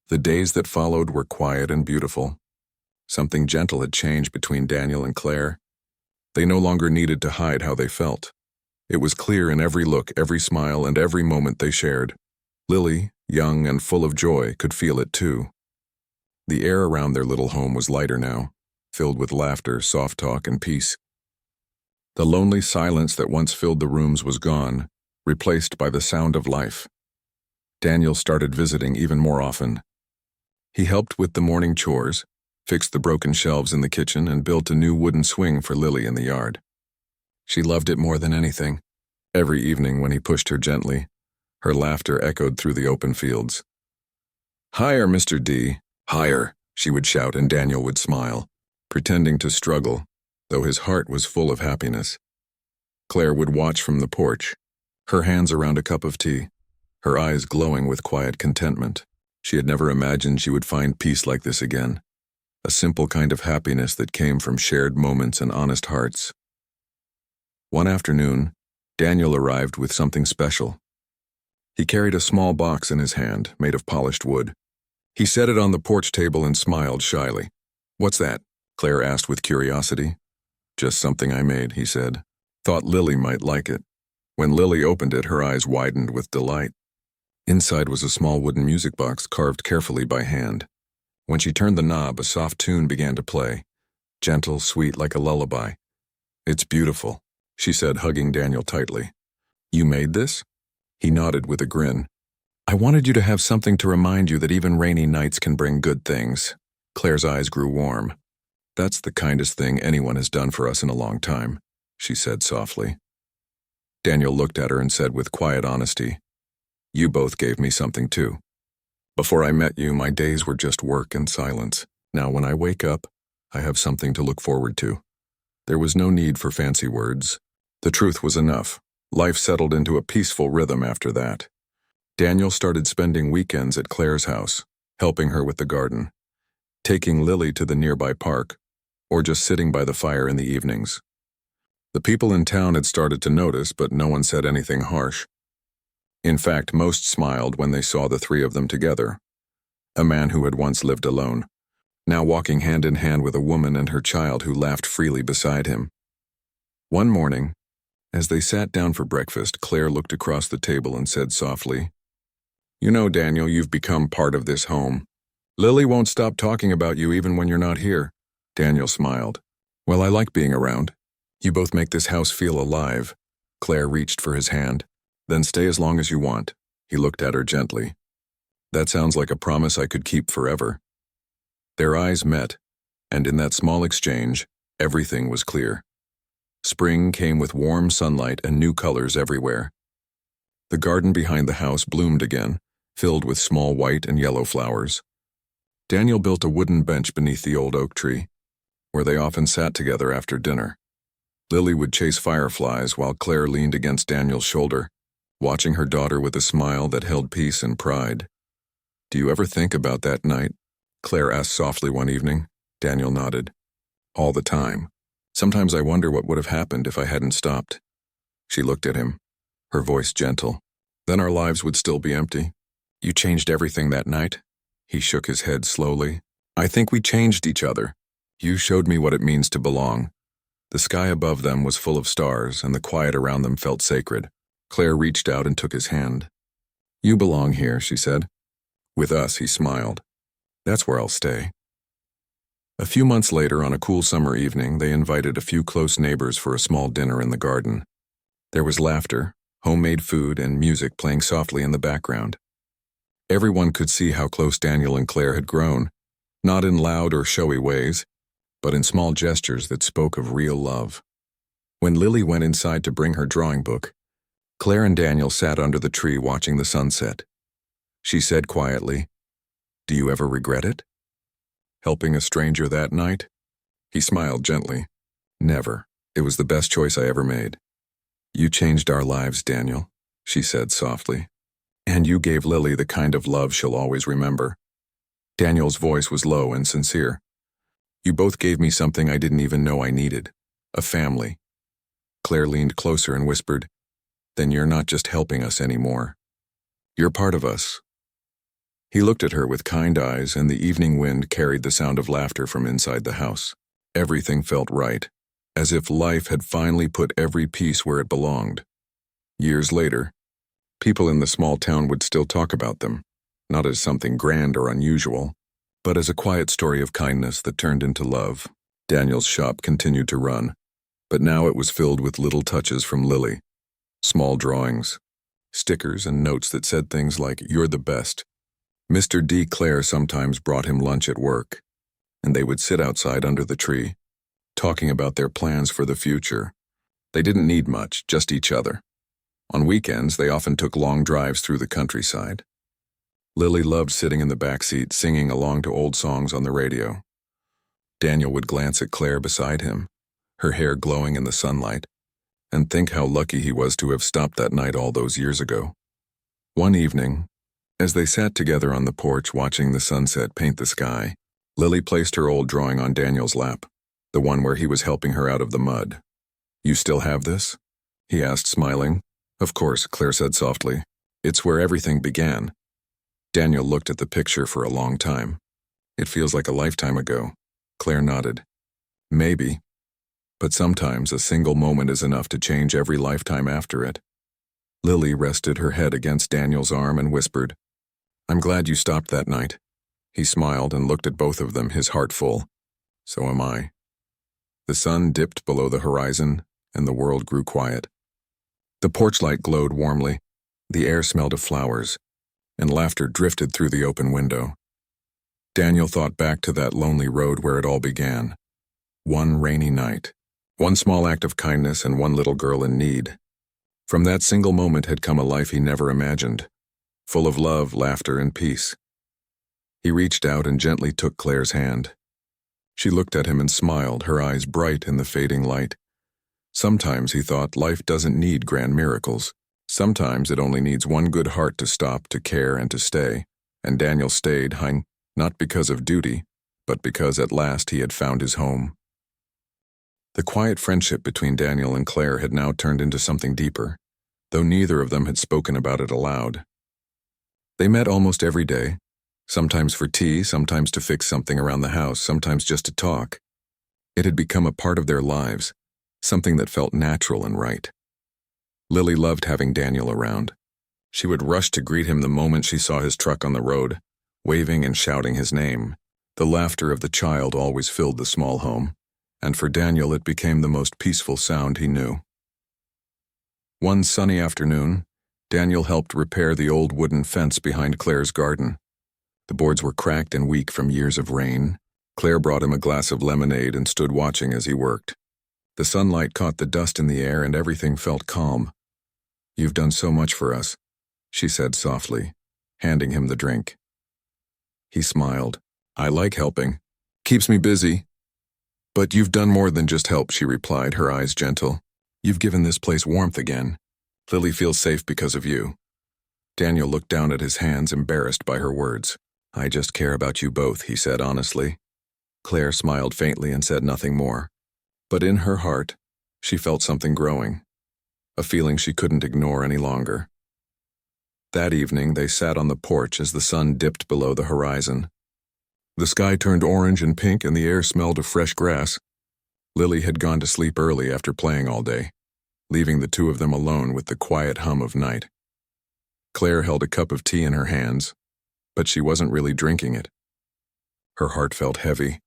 The days that followed were quiet and beautiful. Something gentle had changed between Daniel and Claire. They no longer needed to hide how they felt. It was clear in every look, every smile, and every moment they shared. Lily, young and full of joy, could feel it too. The air around their little home was lighter now, filled with laughter, soft talk, and peace. The lonely silence that once filled the rooms was gone, replaced by the sound of life. Daniel started visiting even more often. He helped with the morning chores, fixed the broken shelves in the kitchen, and built a new wooden swing for Lily in the yard. She loved it more than anything. Every evening when he pushed her gently, her laughter echoed through the open fields. "Higher, Mr. D, higher," she would shout, and Daniel would smile, pretending to struggle, though his heart was full of happiness. Claire would watch from the porch, her hands around a cup of tea, her eyes glowing with quiet contentment. She had never imagined she would find peace like this again, a simple kind of happiness that came from shared moments and honest hearts. One afternoon, Daniel arrived with something special. He carried a small box in his hand, made of polished wood. He set it on the porch table and smiled shyly. "What's that?" Claire asked with curiosity. "Just something I made," he said. "Thought Lily might like it." When Lily opened it, her eyes widened with delight. Inside was a small wooden music box carved carefully by hand. When she turned the knob, a soft tune began to play, gentle, sweet, like a lullaby. "It's beautiful," she said, hugging Daniel tightly. "You made this?" He nodded with a grin. "I wanted you to have something to remind you that even rainy nights can bring good things." Claire's eyes grew warm. "That's the kindest thing anyone has done for us in a long time," she said softly. Daniel looked at her and said with quiet honesty, "You both gave me something too. Before I met you, my days were just work and silence. Now when I wake up, I have something to look forward to." There was no need for fancy words. The truth was enough. Life settled into a peaceful rhythm after that. Daniel started spending weekends at Claire's house, helping her with the garden, taking Lily to the nearby park, or just sitting by the fire in the evenings. The people in town had started to notice, but no one said anything harsh. In fact, most smiled when they saw the three of them together. A man who had once lived alone, now walking hand in hand with a woman and her child who laughed freely beside him. One morning, as they sat down for breakfast, Claire looked across the table and said softly, "You know, Daniel, you've become part of this home. Lily won't stop talking about you even when you're not here." Daniel smiled. "Well, I like being around. You both make this house feel alive." Claire reached for his hand. "Then stay as long as you want." He looked at her gently. "That sounds like a promise I could keep forever." Their eyes met, and in that small exchange, everything was clear. Spring came with warm sunlight and new colors everywhere. The garden behind the house bloomed again, filled with small white and yellow flowers. Daniel built a wooden bench beneath the old oak tree, where they often sat together after dinner. Lily would chase fireflies while Claire leaned against Daniel's shoulder, watching her daughter with a smile that held peace and pride. "Do you ever think about that night?" Claire asked softly one evening. Daniel nodded. "All the time. Sometimes I wonder what would have happened if I hadn't stopped." She looked at him, her voice gentle. "Then our lives would still be empty." "You changed everything that night?" He shook his head slowly. "I think we changed each other. You showed me what it means to belong." The sky above them was full of stars, and the quiet around them felt sacred. Claire reached out and took his hand. "You belong here," she said. "With us," he smiled. "That's where I'll stay." A few months later, on a cool summer evening, they invited a few close neighbors for a small dinner in the garden. There was laughter, homemade food, and music playing softly in the background. Everyone could see how close Daniel and Claire had grown, not in loud or showy ways, but in small gestures that spoke of real love. When Lily went inside to bring her drawing book, Claire and Daniel sat under the tree watching the sunset. She said quietly, "Do you ever regret it? Helping a stranger that night?" He smiled gently. "Never. It was the best choice I ever made." "You changed our lives, Daniel," she said softly. "And you gave Lily the kind of love she'll always remember." Daniel's voice was low and sincere. "You both gave me something I didn't even know I needed. A family." Claire leaned closer and whispered, "Then you're not just helping us anymore. You're part of us." He looked at her with kind eyes, and the evening wind carried the sound of laughter from inside the house. Everything felt right, as if life had finally put every piece where it belonged. Years later, people in the small town would still talk about them, not as something grand or unusual, but as a quiet story of kindness that turned into love. Daniel's shop continued to run, but now it was filled with little touches from Lily. Small drawings, stickers, and notes that said things like, "You're the best." Mr. D. Clare sometimes brought him lunch at work, and they would sit outside under the tree, talking about their plans for the future. They didn't need much, just each other. On weekends, they often took long drives through the countryside. Lily loved sitting in the back seat, singing along to old songs on the radio. Daniel would glance at Claire beside him, her hair glowing in the sunlight, and think how lucky he was to have stopped that night all those years ago. One evening, as they sat together on the porch watching the sunset paint the sky, Lily placed her old drawing on Daniel's lap, the one where he was helping her out of the mud. "You still have this?" he asked, smiling. "Of course," Claire said softly. "It's where everything began." Daniel looked at the picture for a long time. "It feels like a lifetime ago." Claire nodded. "Maybe. But sometimes a single moment is enough to change every lifetime after it." Lily rested her head against Daniel's arm and whispered, "I'm glad you stopped that night." He smiled and looked at both of them, his heart full. "So am I." The sun dipped below the horizon, and the world grew quiet. The porch light glowed warmly, the air smelled of flowers, and laughter drifted through the open window. Daniel thought back to that lonely road where it all began. One rainy night, one small act of kindness, and one little girl in need. From that single moment had come a life he never imagined, full of love, laughter, and peace. He reached out and gently took Claire's hand. She looked at him and smiled, her eyes bright in the fading light. Sometimes, he thought, life doesn't need grand miracles. Sometimes it only needs one good heart to stop, to care, and to stay. And Daniel stayed, not because of duty, but because at last he had found his home. The quiet friendship between Daniel and Claire had now turned into something deeper, though neither of them had spoken about it aloud. They met almost every day, sometimes for tea, sometimes to fix something around the house, sometimes just to talk. It had become a part of their lives, something that felt natural and right. Lily loved having Daniel around. She would rush to greet him the moment she saw his truck on the road, waving and shouting his name. The laughter of the child always filled the small home, and for Daniel it became the most peaceful sound he knew. One sunny afternoon, Daniel helped repair the old wooden fence behind Claire's garden. The boards were cracked and weak from years of rain. Claire brought him a glass of lemonade and stood watching as he worked. The sunlight caught the dust in the air and everything felt calm. "You've done so much for us," she said softly, handing him the drink. He smiled. "I like helping. Keeps me busy." "But you've done more than just help," she replied, her eyes gentle. "You've given this place warmth again. Lily feels safe because of you." Daniel looked down at his hands, embarrassed by her words. "I just care about you both," he said honestly. Claire smiled faintly and said nothing more. But in her heart, she felt something growing, a feeling she couldn't ignore any longer. That evening, they sat on the porch as the sun dipped below the horizon. The sky turned orange and pink and the air smelled of fresh grass. Lily had gone to sleep early after playing all day, leaving the two of them alone with the quiet hum of night. Claire held a cup of tea in her hands, but she wasn't really drinking it. Her heart felt heavy,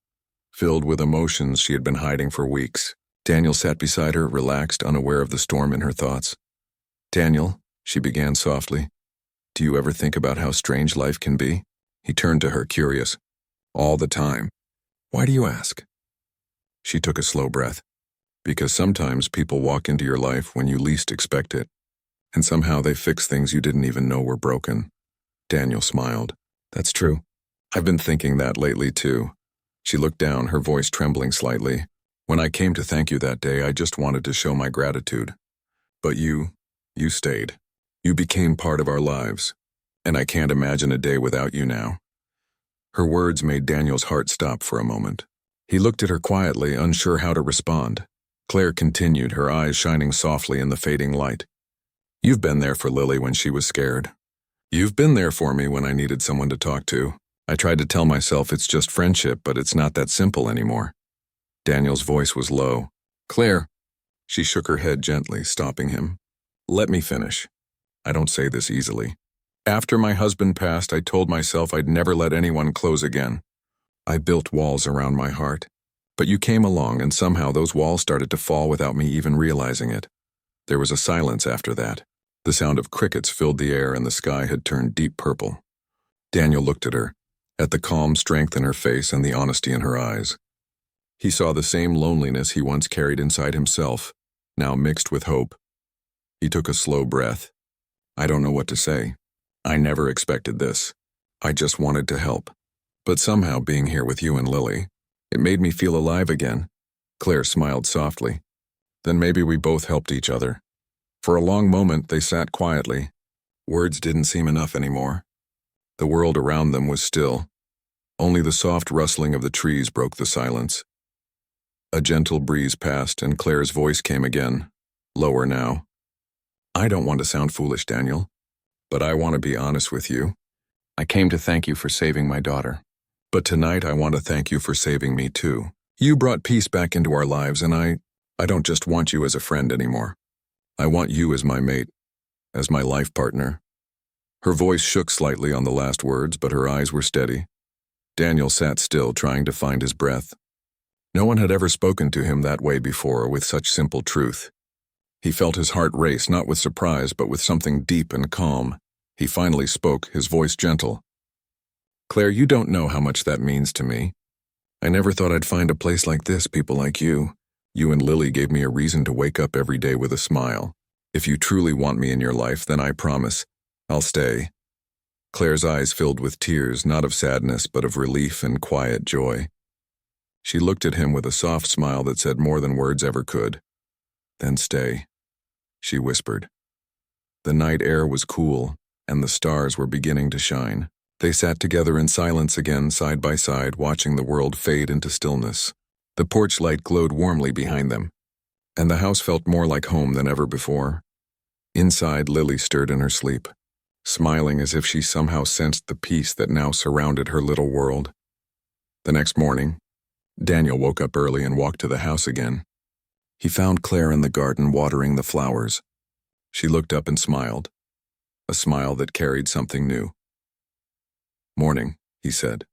filled with emotions she had been hiding for weeks. Daniel sat beside her, relaxed, unaware of the storm in her thoughts. "Daniel," she began softly, "do you ever think about how strange life can be?" He turned to her, curious. "All the time." "Why do you ask?" She took a slow breath. "Because sometimes people walk into your life when you least expect it, and somehow they fix things you didn't even know were broken." Daniel smiled. "That's true. I've been thinking that lately, too." She looked down, her voice trembling slightly. "When I came to thank you that day, I just wanted to show my gratitude. But you stayed. You became part of our lives, and I can't imagine a day without you now." Her words made Daniel's heart stop for a moment. He looked at her quietly, unsure how to respond. Claire continued, her eyes shining softly in the fading light. "You've been there for Lily when she was scared. You've been there for me when I needed someone to talk to. I tried to tell myself it's just friendship, but it's not that simple anymore. Daniel's voice was low. Claire. She shook her head gently, stopping him. Let me finish. I don't say this easily. After my husband passed, I told myself I'd never let anyone close again. I built walls around my heart. But you came along, and somehow those walls started to fall without me even realizing it. There was a silence after that. The sound of crickets filled the air, and the sky had turned deep purple. Daniel looked at her, at the calm strength in her face and the honesty in her eyes. He saw the same loneliness he once carried inside himself, now mixed with hope. He took a slow breath. I don't know what to say. I never expected this. I just wanted to help. But somehow being here with you and Lily, it made me feel alive again. Claire smiled softly. Then maybe we both helped each other. For a long moment, they sat quietly. Words didn't seem enough anymore. The world around them was still. Only the soft rustling of the trees broke the silence. A gentle breeze passed, and Claire's voice came again, lower now. I don't want to sound foolish, Daniel, but I want to be honest with you. I came to thank you for saving my daughter. But tonight I want to thank you for saving me too. You brought peace back into our lives, and I don't just want you as a friend anymore. I want you as my mate, as my life partner. Her voice shook slightly on the last words, but her eyes were steady. Daniel sat still, trying to find his breath. No one had ever spoken to him that way before, with such simple truth. He felt his heart race, not with surprise, but with something deep and calm. He finally spoke, his voice gentle. Claire, you don't know how much that means to me. I never thought I'd find a place like this, people like you. You and Lily gave me a reason to wake up every day with a smile. If you truly want me in your life, then I promise, I'll stay. Claire's eyes filled with tears, not of sadness, but of relief and quiet joy. She looked at him with a soft smile that said more than words ever could. Then stay, she whispered. The night air was cool, and the stars were beginning to shine. They sat together in silence again, side by side, watching the world fade into stillness. The porch light glowed warmly behind them, and the house felt more like home than ever before. Inside, Lily stirred in her sleep, smiling as if she somehow sensed the peace that now surrounded her little world. The next morning, Daniel woke up early and walked to the house again. He found Claire in the garden watering the flowers. She looked up and smiled, a smile that carried something new. Morning, he said.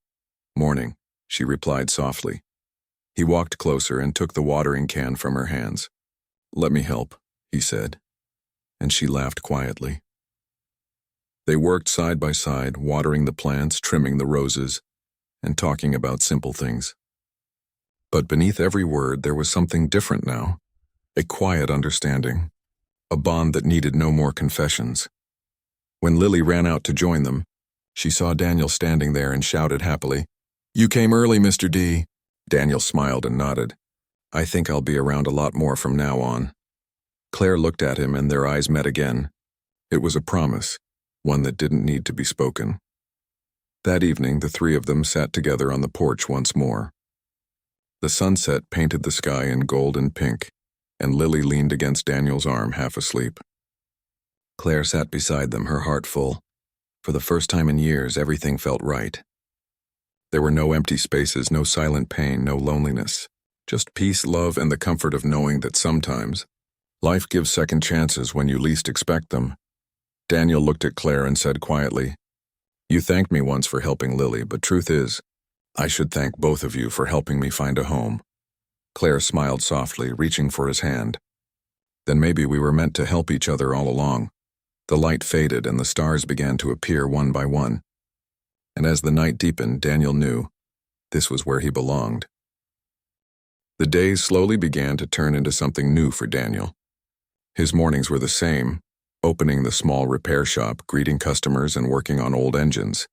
Morning, she replied softly. He walked closer and took the watering can from her hands. Let me help, he said, and she laughed quietly. They worked side by side, watering the plants, trimming the roses, and talking about simple things. But beneath every word there was something different now, a quiet understanding, a bond that needed no more confessions. When Lily ran out to join them, she saw Daniel standing there and shouted happily, You came early, Mr. D. Daniel smiled and nodded. I think I'll be around a lot more from now on. Claire looked at him and their eyes met again. It was a promise, one that didn't need to be spoken. That evening, the three of them sat together on the porch once more. The sunset painted the sky in gold and pink, and Lily leaned against Daniel's arm, half asleep. Claire sat beside them, her heart full. For the first time in years, everything felt right. There were no empty spaces, no silent pain, no loneliness. Just peace, love, and the comfort of knowing that sometimes life gives second chances when you least expect them. Daniel looked at Claire and said quietly, You thanked me once for helping Lily, but truth is, I should thank both of you for helping me find a home. Claire smiled softly, reaching for his hand. Then maybe we were meant to help each other all along. The light faded and the stars began to appear one by one. And as the night deepened, Daniel knew this was where he belonged. The days slowly began to turn into something new for Daniel. His mornings were the same, opening the small repair shop, greeting customers, and working on old engines.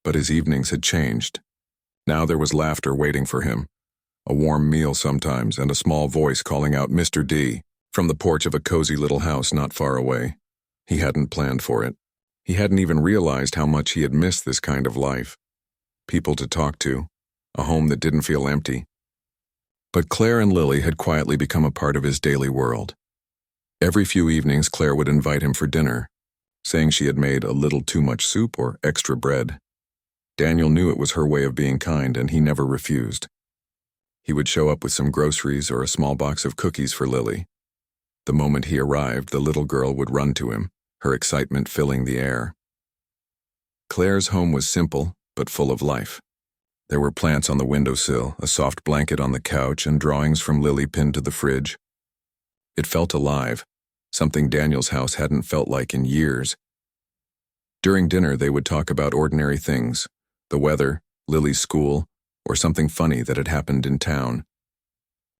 But his evenings had changed. Now there was laughter waiting for him, a warm meal sometimes, and a small voice calling out Mr. D from the porch of a cozy little house not far away. He hadn't planned for it. He hadn't even realized how much he had missed this kind of life. People to talk to, a home that didn't feel empty. But Claire and Lily had quietly become a part of his daily world. Every few evenings, Claire would invite him for dinner. saying she had made a little too much soup or extra bread. Daniel knew it was her way of being kind, and he never refused. He would show up with some groceries or a small box of cookies for Lily. The moment he arrived, the little girl would run to him, her excitement filling the air. Claire's home was simple, but full of life. There were plants on the windowsill, a soft blanket on the couch, and drawings from Lily pinned to the fridge. It felt alive, something Daniel's house hadn't felt like in years. During dinner, they would talk about ordinary things, the weather, Lily's school, or something funny that had happened in town.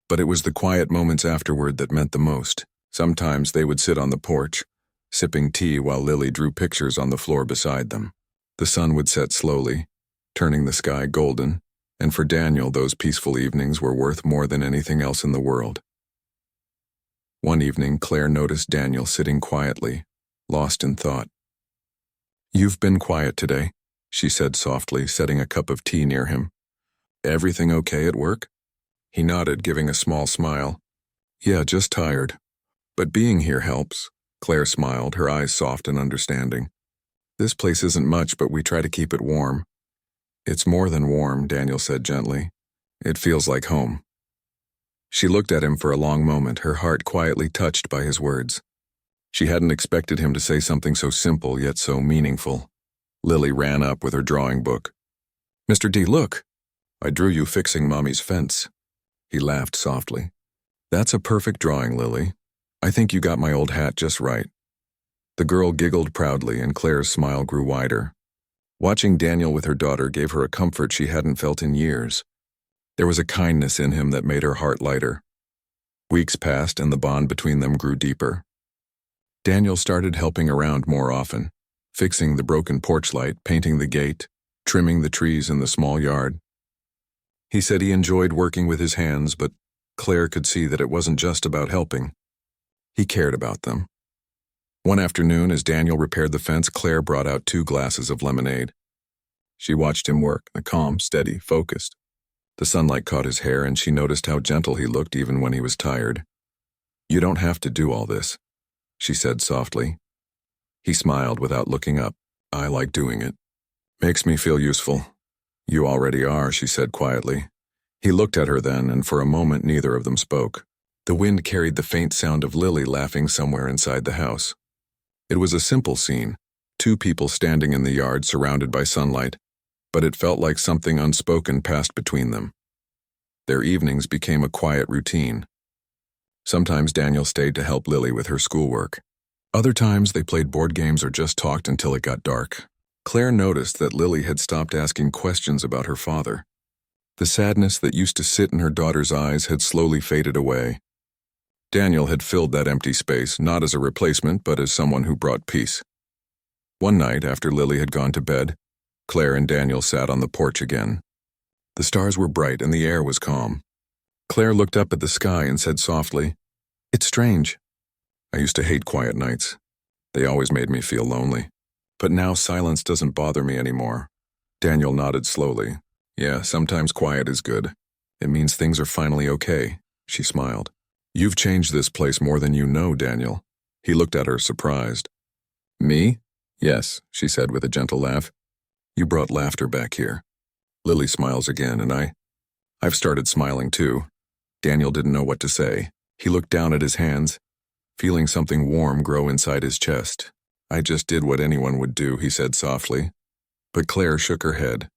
But it was the quiet moments afterward that meant the most. Sometimes they would sit on the porch, sipping tea while Lily drew pictures on the floor beside them. The sun would set slowly, turning the sky golden, and for Daniel those peaceful evenings were worth more than anything else in the world. One evening, Claire noticed Daniel sitting quietly, lost in thought. "You've been quiet today," she said softly, setting a cup of tea near him. "Everything okay at work?" He nodded, giving a small smile. "Yeah, just tired. But being here helps." Claire smiled, her eyes soft and understanding. "This place isn't much, but we try to keep it warm." "It's more than warm," Daniel said gently. "It feels like home." She looked at him for a long moment, her heart quietly touched by his words. She hadn't expected him to say something so simple yet so meaningful. Lily ran up with her drawing book. "Mr. D, look! I drew you fixing Mommy's fence." He laughed softly. "That's a perfect drawing, Lily. I think you got my old hat just right." The girl giggled proudly, and Claire's smile grew wider. Watching Daniel with her daughter gave her a comfort she hadn't felt in years. There was a kindness in him that made her heart lighter. Weeks passed, and the bond between them grew deeper. Daniel started helping around more often, fixing the broken porch light, painting the gate, trimming the trees in the small yard. He said he enjoyed working with his hands, but Claire could see that it wasn't just about helping. He cared about them. One afternoon, as Daniel repaired the fence, Claire brought out 2 glasses of lemonade. She watched him work, calm, steady, focused. The sunlight caught his hair, and she noticed how gentle he looked even when he was tired. "You don't have to do all this," she said softly. He smiled without looking up. "I like doing it. Makes me feel useful." "You already are," she said quietly. He looked at her then, and for a moment neither of them spoke. The wind carried the faint sound of Lily laughing somewhere inside the house. It was a simple scene, 2 people standing in the yard surrounded by sunlight, but it felt like something unspoken passed between them. Their evenings became a quiet routine. Sometimes Daniel stayed to help Lily with her schoolwork. Other times they played board games or just talked until it got dark. Claire noticed that Lily had stopped asking questions about her father. The sadness that used to sit in her daughter's eyes had slowly faded away. Daniel had filled that empty space, not as a replacement, but as someone who brought peace. One night, after Lily had gone to bed, Claire and Daniel sat on the porch again. The stars were bright and the air was calm. Claire looked up at the sky and said softly, "It's strange. I used to hate quiet nights. They always made me feel lonely. But now silence doesn't bother me anymore." Daniel nodded slowly. "Yeah, sometimes quiet is good. It means things are finally okay," she smiled. "You've changed this place more than you know, Daniel." He looked at her, surprised. "Me?" "Yes," she said with a gentle laugh. "You brought laughter back here." Lily smiles again, and I've started smiling too. Daniel didn't know what to say. He looked down at his hands, feeling something warm grow inside his chest. "I just did what anyone would do," he said softly. But Claire shook her head.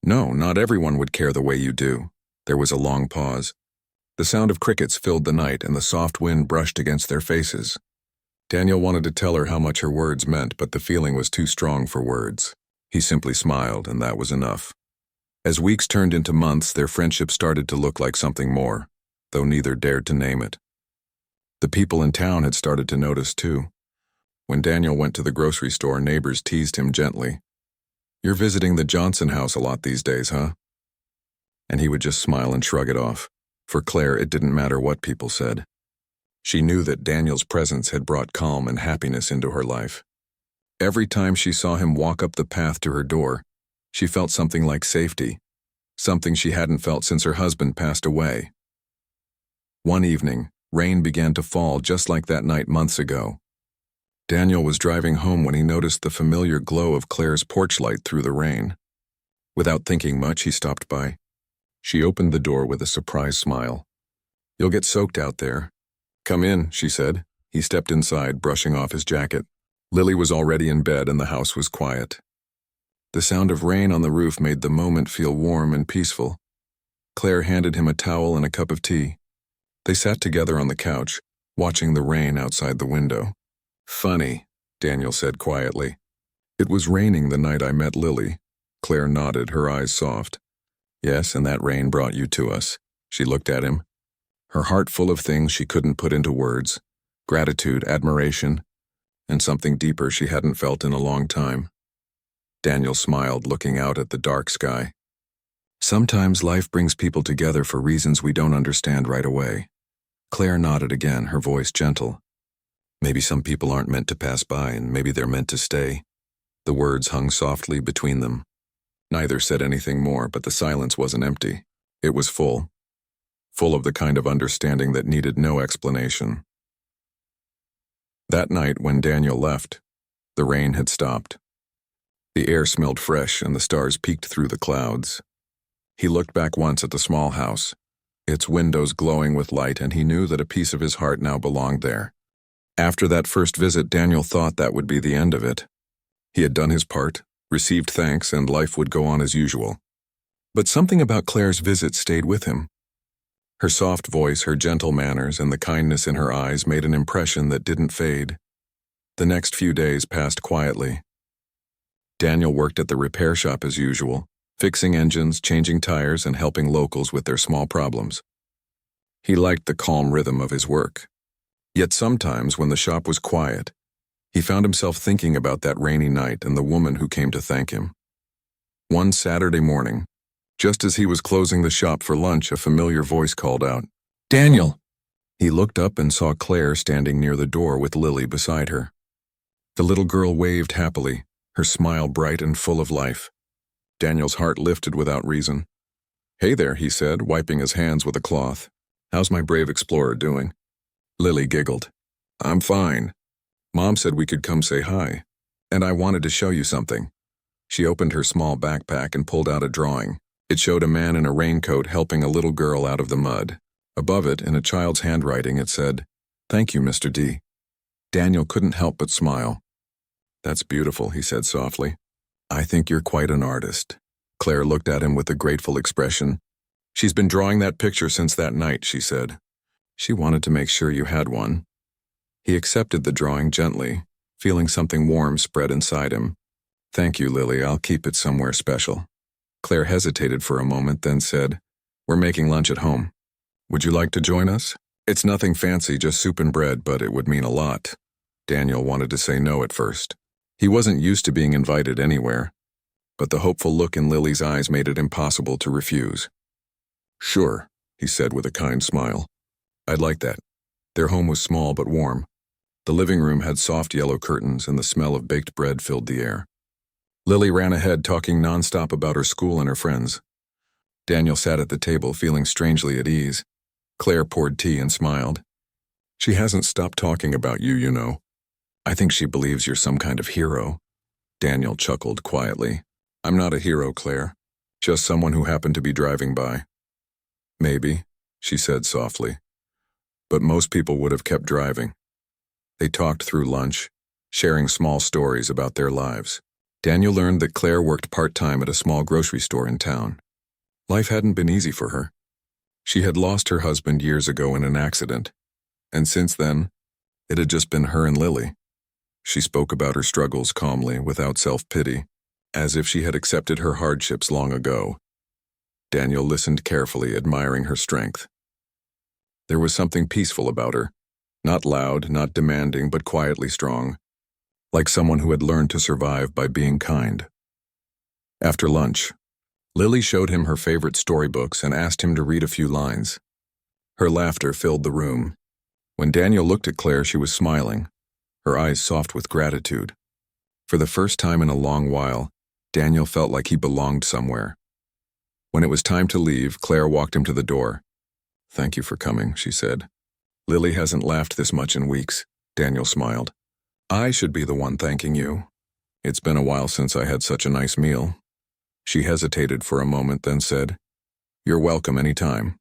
"No, not everyone would care the way you do." There was a long pause. The sound of crickets filled the night, and the soft wind brushed against their faces. Daniel wanted to tell her how much her words meant, but the feeling was too strong for words. He simply smiled, and that was enough. As weeks turned into months, their friendship started to look like something more, though neither dared to name it. The people in town had started to notice too. When Daniel went to the grocery store, neighbors teased him gently. "You're visiting the Johnson house a lot these days, huh?" And he would just smile and shrug it off. For Claire, it didn't matter what people said. She knew that Daniel's presence had brought calm and happiness into her life. Every time she saw him walk up the path to her door, she felt something like safety, something she hadn't felt since her husband passed away. One evening, rain began to fall just like that night months ago. Daniel was driving home when he noticed the familiar glow of Claire's porch light through the rain. Without thinking much, he stopped by. She opened the door with a surprised smile. "You'll get soaked out there." "Come in," she said. He stepped inside, brushing off his jacket. Lily was already in bed and the house was quiet. The sound of rain on the roof made the moment feel warm and peaceful. Claire handed him a towel and a cup of tea. They sat together on the couch, watching the rain outside the window. "Funny," Daniel said quietly. "It was raining the night I met Lily." Claire nodded, her eyes soft. "Yes, and that rain brought you to us." She looked at him, her heart full of things she couldn't put into words. Gratitude, admiration, and something deeper she hadn't felt in a long time. Daniel smiled, looking out at the dark sky. "Sometimes life brings people together for reasons we don't understand right away." Claire nodded again, her voice gentle. "Maybe some people aren't meant to pass by, and maybe they're meant to stay." The words hung softly between them. Neither said anything more, but the silence wasn't empty. It was full. Full of the kind of understanding that needed no explanation. That night, when Daniel left, the rain had stopped. The air smelled fresh and the stars peeked through the clouds. He looked back once at the small house, its windows glowing with light, and he knew that a piece of his heart now belonged there. After that first visit, Daniel thought that would be the end of it. He had done his part, received thanks, and life would go on as usual. But something about Claire's visit stayed with him. Her soft voice, her gentle manners, and the kindness in her eyes made an impression that didn't fade. The next few days passed quietly. Daniel worked at the repair shop as usual, fixing engines, changing tires, and helping locals with their small problems. He liked the calm rhythm of his work. Yet sometimes, when the shop was quiet, he found himself thinking about that rainy night and the woman who came to thank him. One Saturday morning, just as he was closing the shop for lunch, a familiar voice called out, "Daniel!" He looked up and saw Claire standing near the door with Lily beside her. The little girl waved happily, her smile bright and full of life. Daniel's heart lifted without reason. "Hey there," he said, wiping his hands with a cloth. "How's my brave explorer doing?" Lily giggled. "I'm fine. Mom said we could come say hi, and I wanted to show you something." She opened her small backpack and pulled out a drawing. It showed a man in a raincoat helping a little girl out of the mud. Above it, in a child's handwriting, it said, "Thank you, Mr. D." Daniel couldn't help but smile. "That's beautiful," he said softly. "I think you're quite an artist." Claire looked at him with a grateful expression. "She's been drawing that picture since that night," she said. "She wanted to make sure you had one." He accepted the drawing gently, feeling something warm spread inside him. "Thank you, Lily. I'll keep it somewhere special." Claire hesitated for a moment, then said, "We're making lunch at home. Would you like to join us? It's nothing fancy, just soup and bread, but it would mean a lot." Daniel wanted to say no at first. He wasn't used to being invited anywhere, but the hopeful look in Lily's eyes made it impossible to refuse. "Sure," he said with a kind smile. "I'd like that." Their home was small but warm. The living room had soft yellow curtains and the smell of baked bread filled the air. Lily ran ahead, talking nonstop about her school and her friends. Daniel sat at the table, feeling strangely at ease. Claire poured tea and smiled. "She hasn't stopped talking about you, you know. I think she believes you're some kind of hero." Daniel chuckled quietly. "I'm not a hero, Claire. Just someone who happened to be driving by." "Maybe," she said softly. "But most people would have kept driving." They talked through lunch, sharing small stories about their lives. Daniel learned that Claire worked part-time at a small grocery store in town. Life hadn't been easy for her. She had lost her husband years ago in an accident, and since then, it had just been her and Lily. She spoke about her struggles calmly, without self-pity, as if she had accepted her hardships long ago. Daniel listened carefully, admiring her strength. There was something peaceful about her, not loud, not demanding, but quietly strong, like someone who had learned to survive by being kind. After lunch, Lily showed him her favorite storybooks and asked him to read a few lines. Her laughter filled the room. When Daniel looked at Claire, she was smiling, her eyes soft with gratitude. For the first time in a long while, Daniel felt like he belonged somewhere. When it was time to leave, Claire walked him to the door. "Thank you for coming," she said. "Lily hasn't laughed this much in weeks." Daniel smiled. I should be the one thanking you. It's been a while since I had such a nice meal. She hesitated for a moment, then said, You're welcome any time.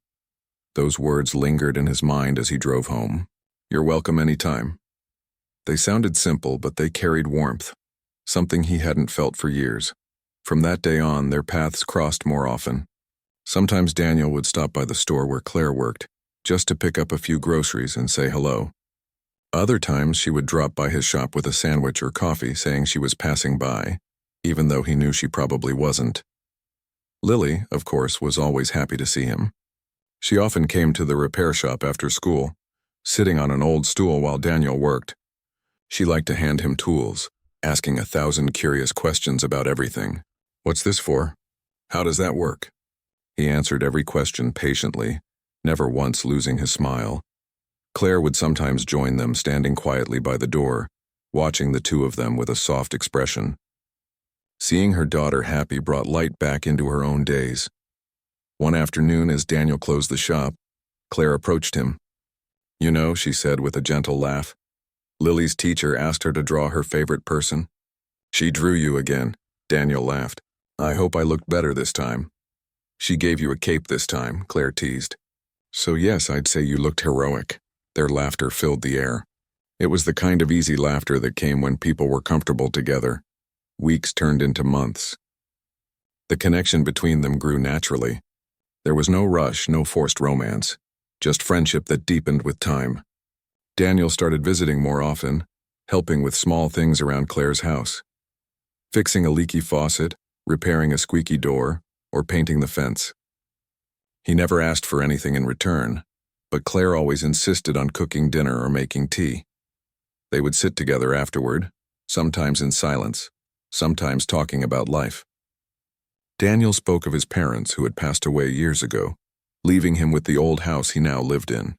Those words lingered in his mind as he drove home. You're welcome any time. They sounded simple, but they carried warmth, something he hadn't felt for years. From that day on, their paths crossed more often. Sometimes Daniel would stop by the store where Claire worked, just to pick up a few groceries and say hello. Other times she would drop by his shop with a sandwich or coffee, saying she was passing by, even though he knew she probably wasn't. Lily, of course, was always happy to see him. She often came to the repair shop after school, sitting on an old stool while Daniel worked. She liked to hand him tools, asking 1,000 curious questions about everything. What's this for? How does that work? He answered every question patiently, never once losing his smile. Claire would sometimes join them, standing quietly by the door, watching the two of them with a soft expression. Seeing her daughter happy brought light back into her own days. One afternoon, as Daniel closed the shop, Claire approached him. You know, she said with a gentle laugh, Lily's teacher asked her to draw her favorite person. She drew you again, Daniel laughed. I hope I looked better this time. She gave you a cape this time, Claire teased. So yes, I'd say you looked heroic. Their laughter filled the air. It was the kind of easy laughter that came when people were comfortable together. Weeks turned into months. The connection between them grew naturally. There was no rush, no forced romance, just friendship that deepened with time. Daniel started visiting more often, helping with small things around Claire's house. Fixing a leaky faucet, repairing a squeaky door, or painting the fence. He never asked for anything in return, but Claire always insisted on cooking dinner or making tea. They would sit together afterward, sometimes in silence, sometimes talking about life. Daniel spoke of his parents who had passed away years ago, leaving him with the old house he now lived in.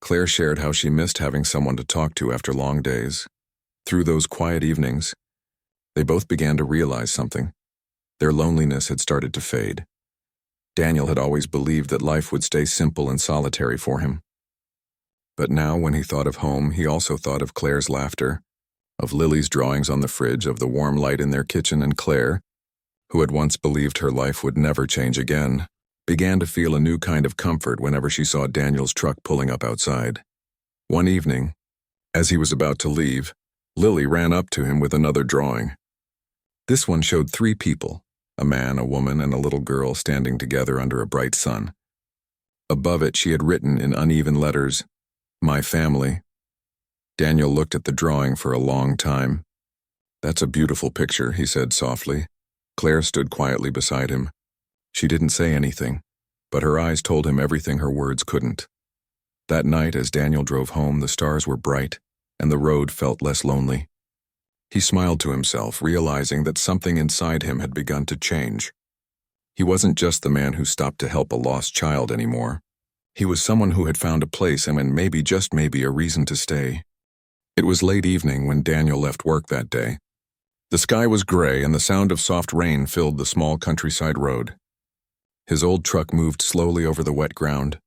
Claire shared how she missed having someone to talk to after long days. Through those quiet evenings, they both began to realize something. Their loneliness had started to fade. Daniel had always believed that life would stay simple and solitary for him. But now, when he thought of home, he also thought of Claire's laughter, of Lily's drawings on the fridge, of the warm light in their kitchen, and Claire, who had once believed her life would never change again, began to feel a new kind of comfort whenever she saw Daniel's truck pulling up outside. One evening, as he was about to leave, Lily ran up to him with another drawing. This one showed 3 people, a man, a woman, and a little girl standing together under a bright sun. Above it, she had written in uneven letters, My family. Daniel looked at the drawing for a long time. That's a beautiful picture, he said softly. Claire stood quietly beside him. She didn't say anything, but her eyes told him everything her words couldn't. That night, as Daniel drove home, the stars were bright, and the road felt less lonely. He smiled to himself, realizing that something inside him had begun to change. He wasn't just the man who stopped to help a lost child anymore. He was someone who had found a place and maybe, just maybe, a reason to stay. It was late evening when Daniel left work that day. The sky was gray and the sound of soft rain filled the small countryside road. His old truck moved slowly over the wet ground,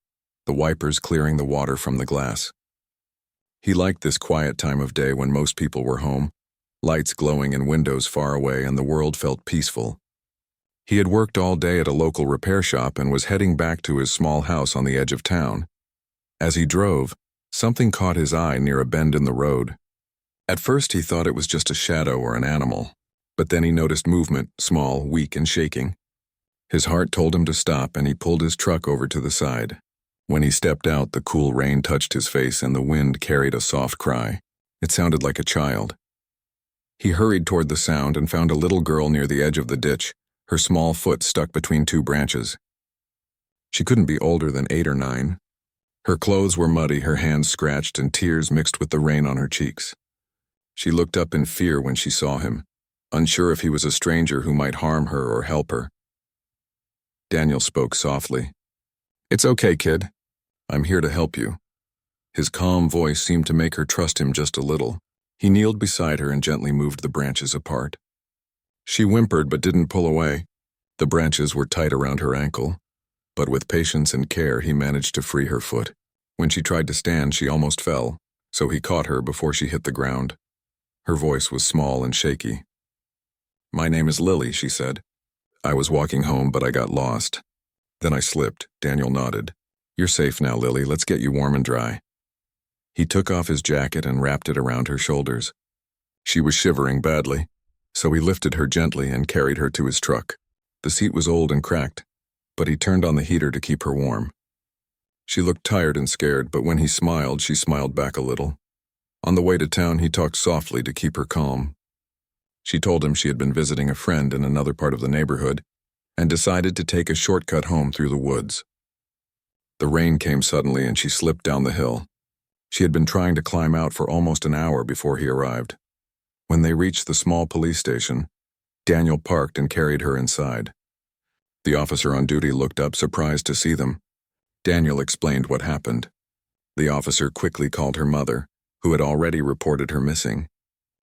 the wipers clearing the water from the glass. He liked this quiet time of day when most people were home, lights glowing in windows far away, and the world felt peaceful. He had worked all day at a local repair shop and was heading back to his small house on the edge of town. As he drove, something caught his eye near a bend in the road. At first he thought it was just a shadow or an animal, but then he noticed movement, small, weak, and shaking. His heart told him to stop, and he pulled his truck over to the side. When he stepped out, the cool rain touched his face and the wind carried a soft cry. It sounded like a child. He hurried toward the sound and found a little girl near the edge of the ditch, her small foot stuck between 2 branches. She couldn't be older than 8 or 9. Her clothes were muddy, her hands scratched, and tears mixed with the rain on her cheeks. She looked up in fear when she saw him, unsure if he was a stranger who might harm her or help her. Daniel spoke softly. "It's okay, kid. I'm here to help you." His calm voice seemed to make her trust him just a little. He kneeled beside her and gently moved the branches apart. She whimpered but didn't pull away. The branches were tight around her ankle, but with patience and care he managed to free her foot. When she tried to stand, she almost fell, so he caught her before she hit the ground. Her voice was small and shaky. "My name is Lily," she said. "I was walking home, but I got lost. Then I slipped." Daniel nodded. "You're safe now, Lily. Let's get you warm and dry." He took off his jacket and wrapped it around her shoulders. She was shivering badly, so he lifted her gently and carried her to his truck. The seat was old and cracked, but he turned on the heater to keep her warm. She looked tired and scared, but when he smiled, she smiled back a little. On the way to town, he talked softly to keep her calm. She told him she had been visiting a friend in another part of the neighborhood and decided to take a shortcut home through the woods. The rain came suddenly and she slipped down the hill. She had been trying to climb out for almost an hour before he arrived. When they reached the small police station, Daniel parked and carried her inside. The officer on duty looked up, surprised to see them. Daniel explained what happened. The officer quickly called her mother, who had already reported her missing.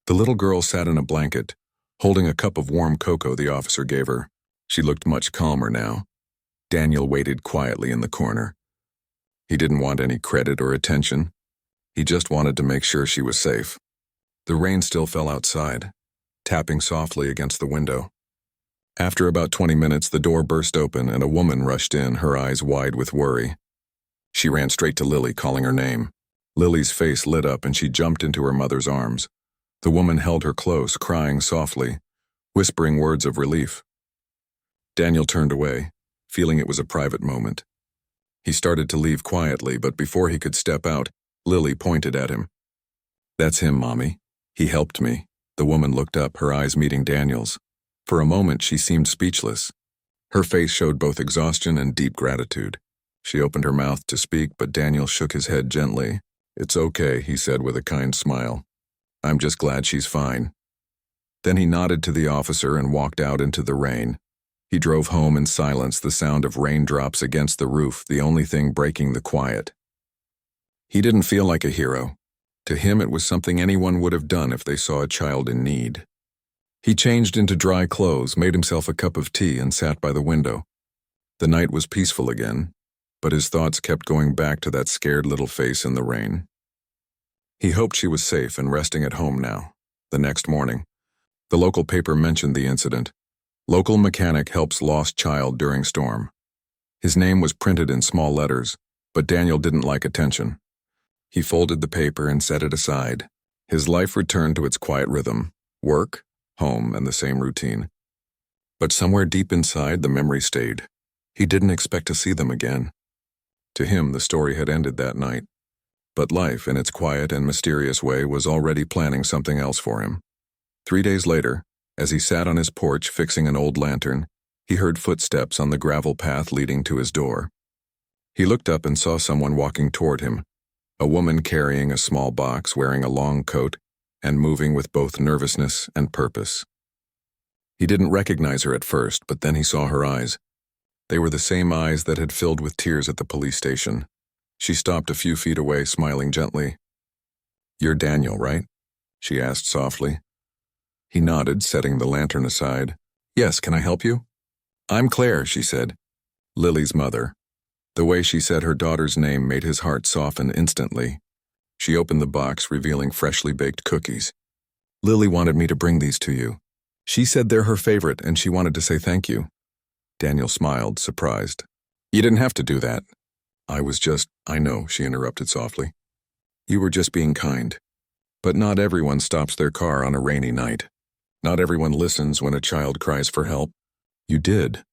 The little girl sat in a blanket, holding a cup of warm cocoa the officer gave her. She looked much calmer now. Daniel waited quietly in the corner. He didn't want any credit or attention. He just wanted to make sure she was safe. The rain still fell outside, tapping softly against the window. After about 20 minutes, the door burst open and a woman rushed in, her eyes wide with worry. She ran straight to Lily, calling her name. Lily's face lit up and she jumped into her mother's arms. The woman held her close, crying softly, whispering words of relief. Daniel turned away, feeling it was a private moment. He started to leave quietly, but before he could step out, Lily pointed at him. "That's him, Mommy. He helped me." The woman looked up, her eyes meeting Daniel's. For a moment, she seemed speechless. Her face showed both exhaustion and deep gratitude. She opened her mouth to speak, but Daniel shook his head gently. "It's okay," he said with a kind smile. "I'm just glad she's fine." Then he nodded to the officer and walked out into the rain. He drove home in silence, the sound of raindrops against the roof, the only thing breaking the quiet. He didn't feel like a hero. To him, it was something anyone would have done if they saw a child in need. He changed into dry clothes, made himself a cup of tea, and sat by the window. The night was peaceful again, but his thoughts kept going back to that scared little face in the rain. He hoped she was safe and resting at home now. The next morning, the local paper mentioned the incident. "Local mechanic helps lost child during storm." His name was printed in small letters, but Daniel didn't like attention. He folded the paper and set it aside. His life returned to its quiet rhythm: work, home, and the same routine. But somewhere deep inside, the memory stayed. He didn't expect to see them again. To him, the story had ended that night. But life, in its quiet and mysterious way, was already planning something else for him. 3 days later, as he sat on his porch fixing an old lantern, he heard footsteps on the gravel path leading to his door. He looked up and saw someone walking toward him, a woman carrying a small box, wearing a long coat, and moving with both nervousness and purpose. He didn't recognize her at first, but then he saw her eyes. They were the same eyes that had filled with tears at the police station. She stopped a few feet away, smiling gently. "You're Daniel, right?" she asked softly. He nodded, setting the lantern aside. "Yes, can I help you?" "I'm Claire," she said. Lily's mother. The way she said her daughter's name made his heart soften instantly. She opened the box, revealing freshly baked cookies. "Lily wanted me to bring these to you. She said they're her favorite, and she wanted to say thank you." Daniel smiled, surprised. "You didn't have to do that." I know," she interrupted softly. "You were just being kind. But not everyone stops their car on a rainy night. Not everyone listens when a child cries for help. You did."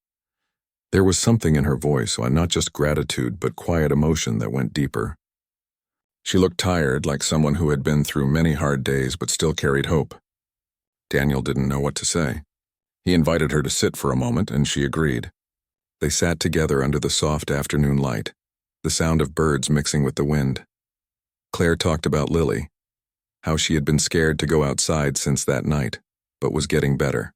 There was something in her voice, not just gratitude, but quiet emotion that went deeper. She looked tired, like someone who had been through many hard days but still carried hope. Daniel didn't know what to say. He invited her to sit for a moment, and she agreed. They sat together under the soft afternoon light, the sound of birds mixing with the wind. Claire talked about Lily, how she had been scared to go outside since that night, but was getting better.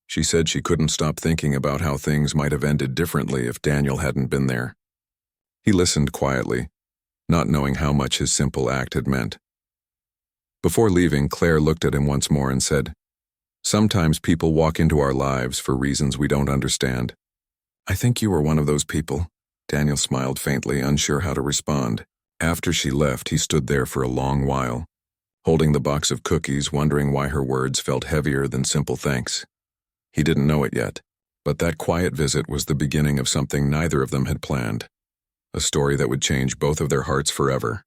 She said she couldn't stop thinking about how things might have ended differently if Daniel hadn't been there. He listened quietly, not knowing how much his simple act had meant. Before leaving, Claire looked at him once more and said, "Sometimes people walk into our lives for reasons we don't understand. I think you were one of those people." Daniel smiled faintly, unsure how to respond. After she left, he stood there for a long while. holding the box of cookies, wondering why her words felt heavier than simple thanks. He didn't know it yet, but that quiet visit was the beginning of something neither of them had planned, a story that would change both of their hearts forever.